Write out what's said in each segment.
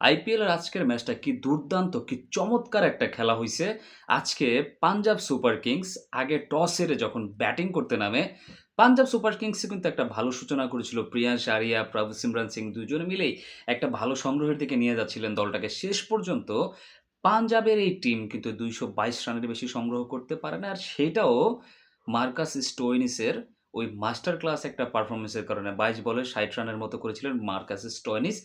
আইপিএলের আজকের ম্যাচটা কি দুর্দান্ত, কি চমৎকার একটা খেলা হইছে। আজকে পাঞ্জাব সুপার কিংস আগে টস হেরে যখন ব্যাটিং করতে নামে, পাঞ্জাব সুপার কিংসে কিন্তু একটা ভালো সূচনা করেছিল। প্রিয়াংশ আরিয়া, প্রভু সিমরান সিং দুজনে মিলেই একটা ভালো সংগ্রহের দিকে নিয়ে যাচ্ছিলেন দলটাকে। শেষ পর্যন্ত পাঞ্জাবের এই টিম কিন্তু ২২২ রানের বেশি সংগ্রহ করতে পারে না। আর সেটাও মার্কাস স্টোয়নিসের ওই মাস্টার ক্লাস একটা পারফরম্যান্সের কারণে ২২ বলে ৬০ রানের মতো করেছিলেন মার্কাস স্টোয়নিস।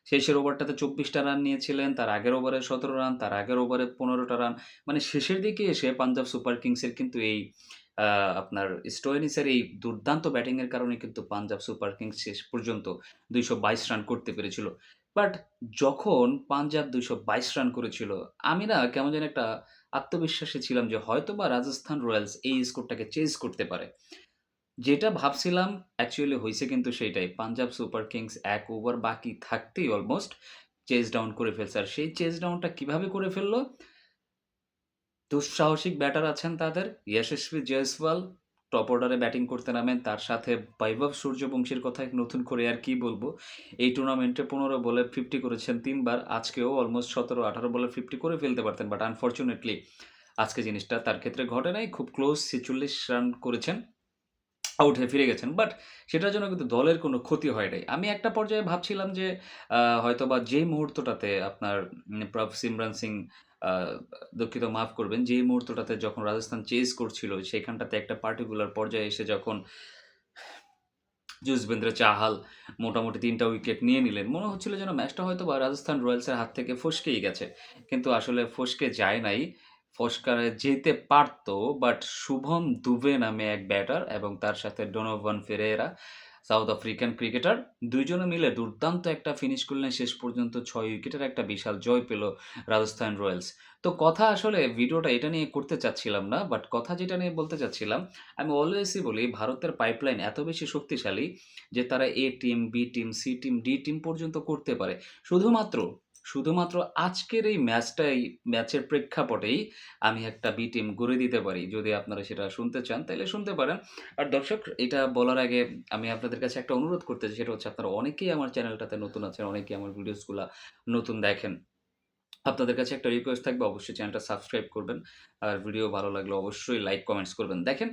শেষের ওভারটাতে ২৪টা রান নিয়েছিলেন। তার আগের ওভারে ১৭ রান, তার আগের ওভারে ১৫টা রান। মানে শেষের দিকে এসে পাঞ্জাব সুপার কিংসের কিন্তু এই আ আপনার স্টোয়নিসের এই দুর্দান্ত ব্যাটিংয়ের কারণে কিন্তু পাঞ্জাব সুপার কিংস শেষ পর্যন্ত ২২২ রান করতে পেরেছিল। বাট যখন পাঞ্জাব ২২২ রান করেছিল, আমি না কেমন জানি একটা আত্মবিশ্বাসী ছিলাম যে হয়তোবা রাজস্থান রয়্যালস এই স্কোরটাকে চেজ করতে পারে। যেটা ভাবছিলাম অ্যাকচুয়ালি হইছে কিন্তু সেইটাই। পাঞ্জাব সুপার কিংস ১ ওভার বাকি থাকতেই অলমোস্ট চেজ ডাউন করে ফেলছে। আর সেই চেজ ডাউনটা কিভাবে করে ফেলল? দুঃসাহসিক ব্যাটার আছেন তাদের। যশস্বী জয়সওয়াল টপ অর্ডারে ব্যাটিং করতে নামেন। তার সাথে বৈভব সূর্যবংশীর কথা নতুন করে আর কি বলবো? এই টুর্নামেন্টে ১৫ বলে ৫০ করেছেন ৩ বার। আজকেও অলমোস্ট ১৭-১৮ বলে ৫০ করে ফেলতে পারতেন। বাট আনফরচুনেটলি আজকে জিনিসটা তার ক্ষেত্রে ঘটে নাই। খুব ক্লোজ ৪৬ রান করেছেন। আউট হয়ে ফিরে গেছেন। বাট সেটার জন্য কিন্তু দলের কোনো ক্ষতি হয় নাই। আমি একটা পর্যায়ে ভাবছিলাম যে হয়তোবা যেই মুহূর্তটাতে আপনার প্রভ সিমরান সিং আ দুঃখিত মাফ করবেন। যেই মুহূর্তটাতে যখন রাজস্থান চেজ করছিল সেখানটাতে একটা পার্টিকুলার পর্যায়ে এসে যখন যুজবেন্দ্র চাহাল মোটামুটি ৩ টা উইকেট নিয়ে নিলেন। মনে হচ্ছিল যেন ম্যাচটা হয়তোবা রাজস্থান রয়্যালসের হাত থেকে ফসকেই গেছে। কিন্তু আসলে ফসকে যায় নাই। ফসকারে যেতে পারত, বাট শুভম দুবে নামে এক ব্যাটার এবং তার সাথে ডোনোভান ফেরেরা, সাউথ আফ্রিকান ক্রিকেটার, ২ জনে মিলে দুর্দান্ত একটা ফিনিশ করলেন। শেষ পর্যন্ত ৬ উইকেটের একটা বিশাল জয় পেল রাজস্থান রয়্যালস। তো কথা আসলে ভিডিওটা এটা নিয়ে করতে চাচ্ছিলাম না। বাট কথা যেটা নিয়ে বলতে চাচ্ছিলাম, আমি অলওয়েজই বলি ভারতের পাইপলাইন এত বেশি শক্তিশালী যে তারা A team, B team, C team, D team পর্যন্ত করতে পারে। শুধুমাত্র, শুধুমাত্র আজকের এই ম্যাচটাই ম্যাচের প্রেক্ষাপটেই আমি একটা বি টিম গড়ে দিতে পারি। যদি আপনারা সেটা শুনতে চান তাইলে শুনতে পারেন। আর দর্শক এটা বলার আগে আমি আপনাদের কাছে একটা অনুরোধ করতে চাই, সেটা হচ্ছে আপনারা অনেকেই আমার চ্যানেলটাতে নতুন আছেন, অনেকেই আমার ভিডিওসগুলা নতুন দেখেন। আপনাদের কাছে একটা রিকোয়েস্ট থাকবে, অবশ্যই চ্যানেলটা সাবস্ক্রাইব করবেন। আর ভিডিও ভালো লাগলে অবশ্যই লাইক, কমেন্টস করবেন। দেখেন,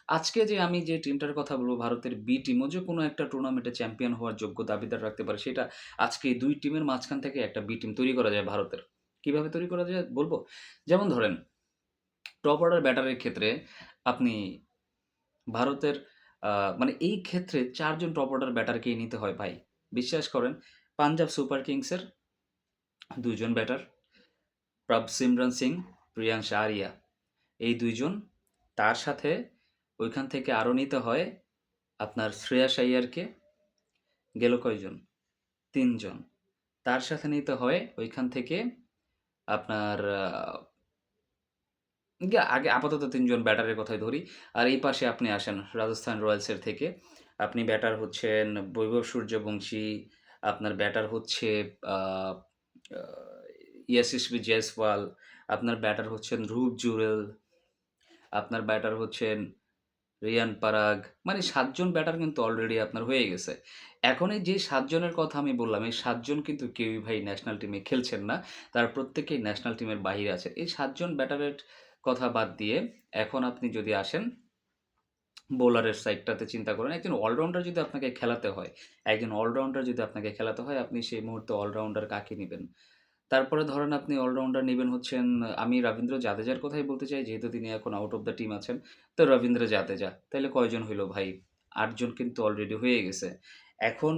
আজকে যে আমি যে টিমটার কথা বলব, ভারতের বি টিমও যে কোনো একটা টুর্নামেন্টে চ্যাম্পিয়ন হওয়ার যোগ্য দাবিদার রাখতে পারে, সেটা আজকে এই ২ টিমের মাঝখান থেকে একটা বি টিম তৈরি করা যায় ভারতের। কিভাবে তৈরি করা যায় বলব? যেমন ধরেন, টপ অর্ডার ব্যাটারের ক্ষেত্রে আপনি ভারতের আ মানে এই ক্ষেত্রে ৪ জন টপ অর্ডার ব্যাটারকেই নিতে হয় ভাই। বিশ্বাস করেন, পাঞ্জাব সুপার কিংসের ২ জন ব্যাটার, প্রভ সিমরন সিং, প্রিয়াংশ আরিয়া, এই ২ জন। তার সাথে ওইখান থেকে আরও নিতে হয় আপনার শ্রেয়াস আইয়ারকে, গেল কয়জন? ৩ জন। তার সাথে নিতে হয় ওইখান থেকে আপনার আগে আপাতত ৩ জন ব্যাটারের কথাই ধরি। আর এই পাশে আপনি আসেন রাজস্থান রয়্যালসের থেকে। আপনি ব্যাটার হচ্ছেন বৈভব সূর্যবংশী, আপনার ব্যাটার হচ্ছে আ আ যশস্বী জয়সওয়াল, আপনার ব্যাটার হচ্ছেন ধ্রুব জুরেল, আপনার ব্যাটার হচ্ছেন রিয়ান পারাগ। মানে ৭ জন ব্যাটার কিন্তু অলরেডি আপনার হয়ে গেছে। এখন এই যে ৭ জনের কথা আমি বললাম, এই ৭ জন কিন্তু কেউই ভাই ন্যাশনাল টিমে খেলছেন না। তারা প্রত্যেকেই ন্যাশনাল টিমের বাহিরে আছে। এই ৭ জন ব্যাটারের কথা বাদ দিয়ে এখন আপনি যদি আসেন বোলারের সাইডটাতে চিন্তা করেন, একজন অলরাউন্ডার যদি আপনাকে খেলাতে হয়, একজন অলরাউন্ডার যদি আপনাকে খেলাতে হয়, আপনি সেই মুহূর্তে অলরাউন্ডার কাকে নিবেন? তারপরে ধরেন আপনি অলরাউন্ডার নিবেন হচ্ছেন, আমি রবীন্দ্র জাদেজার কথাই বলতে চাই, যেহেতু তিনি এখন আউট অফ দ্য টিম আছেন। তো রবীন্দ্র জাদেজা। তাইলে কয়জন হইল ভাই? ৮ জন কিন্তু অলরেডি হয়ে গেছে। এখন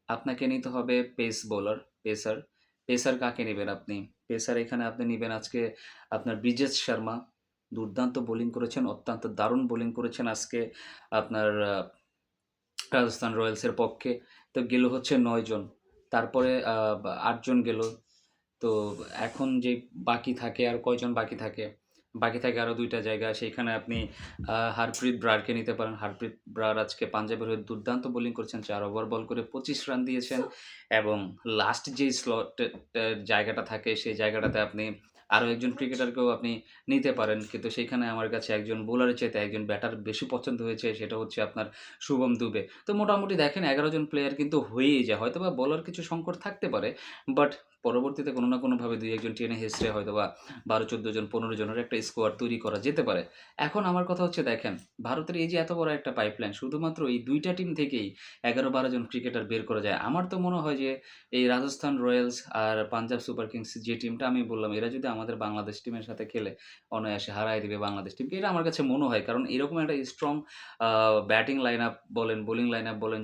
আপনাকে নিতে হবে পেস বোলার, পেসার। পেসার কাকে নিবেন আপনি? পেসার এখানে আপনি নিবেন আজকে আপনার ব্রিজেশ শর্মা। দুর্দান্ত বোলিং করেছেন, অত্যন্ত দারুণ বোলিং করেছেন আজকে আপনার রাজস্থান রয়্যালসের পক্ষে। তো গেল হচ্ছে ৯ জন। তারপরে ৮ জন গেল। তো এখন যে বাকি থাকে আর কয়জন বাকি থাকে? বাকি থাকে আরও ২ টা জায়গা। সেইখানে আপনি হারপ্রীত ব্রারকে নিতে পারেন। হারপ্রীত ব্রার আজকে পাঞ্জাবের হয়ে দুর্দান্ত বোলিং করেছেন। ৪ ওভার বল করে ২৫ রান দিয়েছেন এবং লাস্ট যেই জায়গাটা থাকে সেই জায়গাটাতে আপনি আরও একজন ক্রিকেটারকেও আপনি নিতে পারেন। কিন্তু সেইখানে আমার কাছে একজন বোলারের চাইতে একজন ব্যাটার বেশি পছন্দ হয়েছে, সেটা হচ্ছে আপনার শুভম দুবে। তো মোটামুটি দেখেন ১১ জন প্লেয়ার কিন্তু হয়েই যায়। হয়তোবা বোলার কিছু সংকট থাকতে পারে, বাট পরবর্তীতে কোনো না কোনোভাবে ২-১ জন টেনে হেঁচড়ে হয়তোবা ১২-১৪ জন ১৫ জনের একটা স্কোয়াড তৈরি করা যেতে পারে। এখন আমার কথা হচ্ছে দেখেন, ভারতের এই যে এত বড় একটা পাইপলাইন শুধুমাত্র এই ২ টা টিম থেকেই ১১-১২ জন ক্রিকেটার বের করা যায়। আমার তো মনে হয় যে এই রাজস্থান রয়্যালস আর পাঞ্জাব সুপার কিংস যে টিমটা আমি বললাম, এরা যদি আমাদের বাংলাদেশ টিমের সাথে খেলে অনায়াসে হারায় দিবে বাংলাদেশ টিমকে। এটা আমার কাছে মনে হয়। কারণ এরকম একটা স্ট্রং আ ব্যাটিং লাইনআপ বলেন, বোলিং লাইনআপ বলেন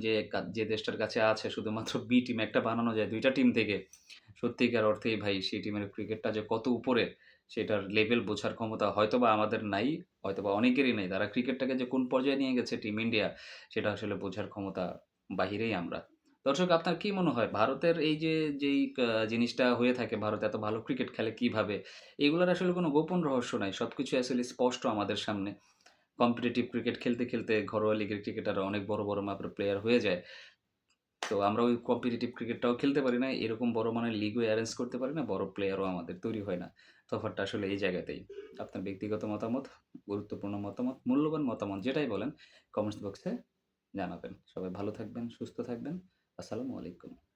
যে দেশটার কাছে আছে শুধুমাত্র বি টিম একটা বানানো যায় ২ টা টিম থেকে। সত্যিকার অর্থেই ভাই সেই টিমের ক্রিকেটটা যে কত উপরে সেটার লেভেল বোঝার ক্ষমতা হয়তোবা আমাদের নাই, হয়তোবা অনেকেরই নাই। তারা ক্রিকেটটাকে যে কোন পর্যায়ে নিয়ে গেছে টিম ইন্ডিয়া সেটা আসলে বোঝার ক্ষমতা বাহিরেই আমরা। দর্শক আপনার কি মনে হয় ভারতের এই যে জিনিসটা হয়ে থাকে ভারত এত ভালো ক্রিকেট খেলে কিভাবে? এগুলার আসলে কোনো গোপন রহস্য নাই। সবকিছুই আসলে স্পষ্ট আমাদের সামনে। কম্পিটিটিভ ক্রিকেট খেলতে, খেলতে ঘরোয়া লিগের ক্রিকেটাররা অনেক বড়, বড় মাপের প্লেয়ার হয়ে যায়। তো আমরা ওই কম্পিটিটিভ ক্রিকেটটাও খেলতে পারি না। এরকম বড় মানের লিগও এরেঞ্জ করতে পারি না। বড় প্লেয়ারও আমাদের তৈরি হয় না। তফাৎটা আসলে এই জায়গাতেই। আপনার ব্যক্তিগত মতামত, গুরুত্বপূর্ণ মতামত, মূল্যবান মতামত যেটাই বলেন কমেন্টস বক্সে জানাবেন। সবাই ভালো থাকবেন, সুস্থ থাকবেন। আসসালামু আলাইকুম।